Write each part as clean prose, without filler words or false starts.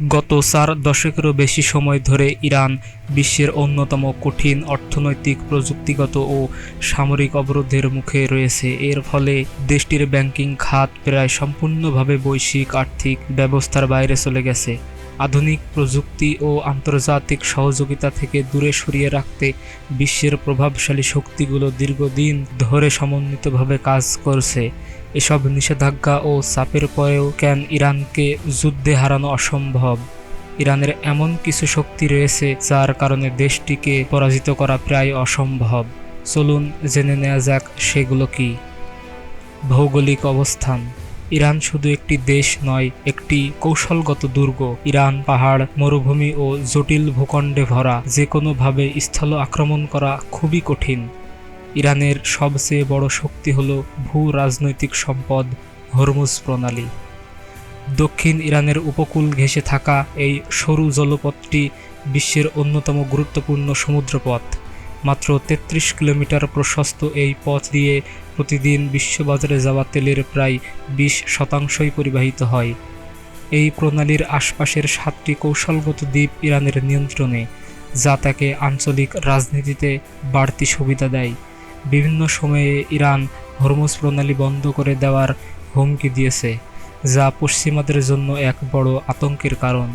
গত ৪ দশকেরও বেশি সময় ধরে ইরান বিশ্বের অন্যতম কঠিন অর্থনৈতিক, প্রযুক্তিগত ও সামরিক অবরোধের মুখে রয়েছে। এর ফলে দেশটির ব্যাংকিং খাত প্রায় সম্পূর্ণভাবে বৈশ্বিক আর্থিক ব্যবস্থার বাইরে চলে গেছে। আধুনিক প্রযুক্তি ও আন্তর্জাতিক সহযোগিতা থেকে দূরে সরিয়ে রাখতে বিশ্বের প্রভাবশালী শক্তিগুলো দীর্ঘদিন ধরে সমন্বিতভাবে কাজ করছে। এসব নিষেধাজ্ঞা ও চাপের পরেও কেন ইরানকে যুদ্ধে হারানো অসম্ভব? ইরানের এমন কিছু শক্তি রয়েছে যার কারণে দেশটিকে পরাজিত করা প্রায় অসম্ভব। চলুন জেনে নেওয়া যাক সেগুলো কি। ভৌগোলিক অবস্থান। ইরান শুধু একটি দেশ নয়, একটি কৌশলগত দুর্গ। ইরান পাহাড়, মরুভূমি ও জটিল ভূখণ্ডে ভরা, যে কোনোভাবে স্থল আক্রমণ করা খুবই কঠিন। ইরানের সবচেয়ে বড় শক্তি হল ভূ-রাজনৈতিক সম্পদ হরমুজ প্রণালী। দক্ষিণ ইরানের উপকূল ঘেঁষে থাকা এই সরু জলপথটি বিশ্বের অন্যতম গুরুত্বপূর্ণ সমুদ্রপথ। মাত্র ৩৩ কিলোমিটার প্রশস্ত এই পথ দিয়ে প্রতিদিন বিশ্ববাজারে যাওয়া তেলের প্রায় ২০% পরিবাহিত হয়। এই প্রণালীর আশপাশের ৭টি কৌশলগত দ্বীপ ইরানের নিয়ন্ত্রণে, যা তাকে আঞ্চলিক রাজনীতিতে বাড়তি সুবিধা দেয়। বিভিন্ন সময়ে ইরান হরমুজ প্রণালী বন্ধ করে দেওয়ার হুমকি দিয়েছে, যা পশ্চিমাদের জন্য এক বড় আতঙ্কের কারণ।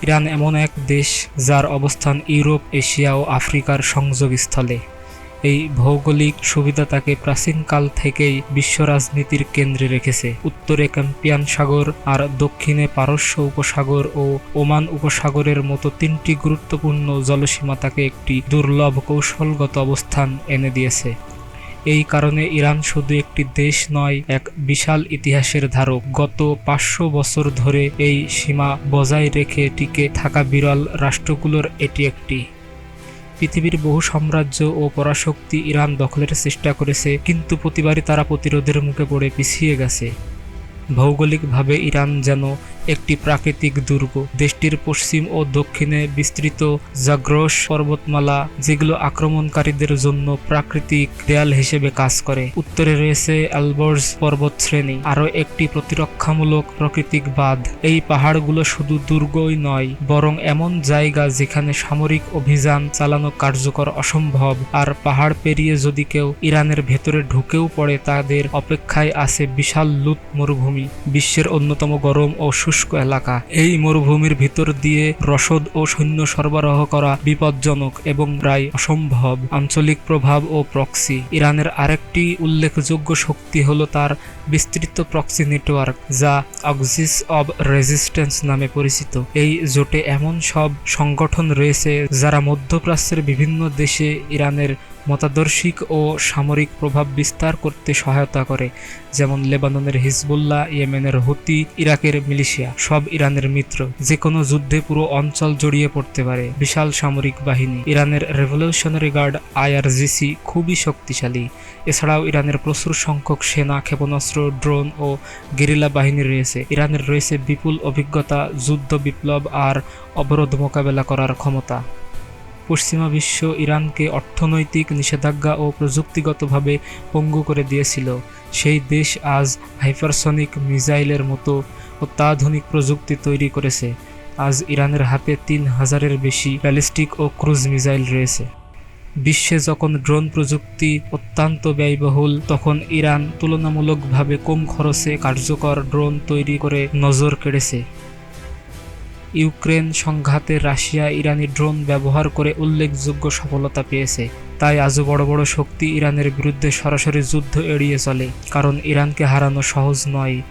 ইরান এমন এক দেশ যার অবস্থান ইউরোপ, এশিয়া ও আফ্রিকার সংযোগস্থলে। এই ভৌগোলিক সুবিধা তাকে প্রাচীনকাল থেকেই বিশ্ব রাজনীতির কেন্দ্রে রেখেছে। উত্তরে ক্যাস্পিয়ান সাগর আর দক্ষিণে পারস্য উপসাগর ও ওমান উপসাগরের মতো ৩টি গুরুত্বপূর্ণ জলসীমা তাকে একটি দুর্লভ কৌশলগত অবস্থান এনে দিয়েছে। এই কারণে ইরান শুধু একটি দেশ নয়, এক বিশাল ইতিহাসের ধারক। গত ৫০০ বছর ধরে এই সীমা বজায় রেখে টিকে থাকা বিরল রাষ্ট্রগুলোর এটি একটি। পৃথিবীর বহু সাম্রাজ্য ও পরাশক্তি ইরান দখলের চেষ্টা করেছে, কিন্তু প্রতিবারই তারা প্রতিরোধের মুখে পড়ে পিছিয়ে গেছে। ভৌগোলিকভাবে ইরান যেন একটি প্রাকৃতিক দুর্গ। দেশটির পশ্চিম ও দক্ষিণে বিস্তৃত জাগ্রস পর্বতমালা, যেগুলো আক্রমণকারীদের জন্য প্রাকৃতিক দেয়াল হিসেবে কাজ করে। উত্তরে রয়েছে আলবর্জ পর্বতশ্রেণী, আরও একটি প্রতিরক্ষামূলক প্রাকৃতিক বাঁধ। এই পাহাড়গুলো শুধু দুর্গই নয়, বরং এমন জায়গা যেখানে সামরিক অভিযান চালানো কার্যকর অসম্ভব। আর পাহাড় পেরিয়ে যদি কেউ ইরানের ভেতরে ঢুকেও পড়ে, তাদের অপেক্ষায় আছে বিশাল লুত মরুভূমি, বিশ্বের অন্যতম গরম ও শুষ্ক এলাকা। এই মরুভূমির ভিতর দিয়ে রসদ ও সৈন্য সরবরাহ করা বিপজ্জনক এবং প্রায় অসম্ভব। আঞ্চলিক প্রভাব ও প্রক্সি। ইরানের আরেকটি উল্লেখযোগ্য শক্তি হল তার বিস্তৃত প্রক্সি নেটওয়ার্ক, যা অক্সিস অব রেজিস্ট্যান্স নামে পরিচিত। এই জোটে এমন সব সংগঠন রয়েছে যারা মধ্যপ্রাচ্যের বিভিন্ন দেশে ইরানের মতাদর্শিক ও সামরিক প্রভাব বিস্তার করতে সহায়তা করে, যেমন লেবাননের হিজবুল্লাহ, ইয়েমেনের হুতি, ইরাকের মিলিশিয়া। সব ইরানের মিত্র, যে কোনো যুদ্ধে পুরো অঞ্চল জড়িয়ে পড়তে পারে। বিশাল সামরিক বাহিনী। ইরানের রেভলিউশনারি গার্ড IRGC খুবই শক্তিশালী। এছাড়াও ইরানের প্রচুর সংখ্যক সেনা, ক্ষেপণাস্ত্র, ড্রোন ও গেরিলা বাহিনী রয়েছে। ইরানের রয়েছে বিপুল অভিজ্ঞতা, যুদ্ধ বিপ্লব আর অবরোধ মোকাবেলা করার ক্ষমতা। পশ্চিমা বিশ্ব ইরানকে অর্থনৈতিক নিষেধাজ্ঞা ও প্রযুক্তিগতভাবে পঙ্গু করে দিয়েছিল। সেই দেশ আজ হাইপারসনিক মিসাইলের মতো অত্যাধুনিক প্রযুক্তি তৈরি করেছে। আজ ইরানের হাতে ৩,০০০-এর বেশি ব্যালিস্টিক ও ক্রুজ মিসাইল রয়েছে। বিশ্বে যখন ড্রোন প্রযুক্তি অত্যন্ত ব্যয়বহুল, তখন ইরান তুলনামূলকভাবে কম খরচে কার্যকর ড্রোন তৈরি করে নজর কেড়েছে। ইউক্রেন সংঘাতে রাশিয়া ইরানি ড্রোন ব্যবহার করে উল্লেখযোগ্য সফলতা পেয়েছে। তাই আজও বড় বড় শক্তি ইরানের বিরুদ্ধে সরাসরি যুদ্ধ এড়িয়ে চলে, কারণ ইরানকে হারানো সহজ নয়।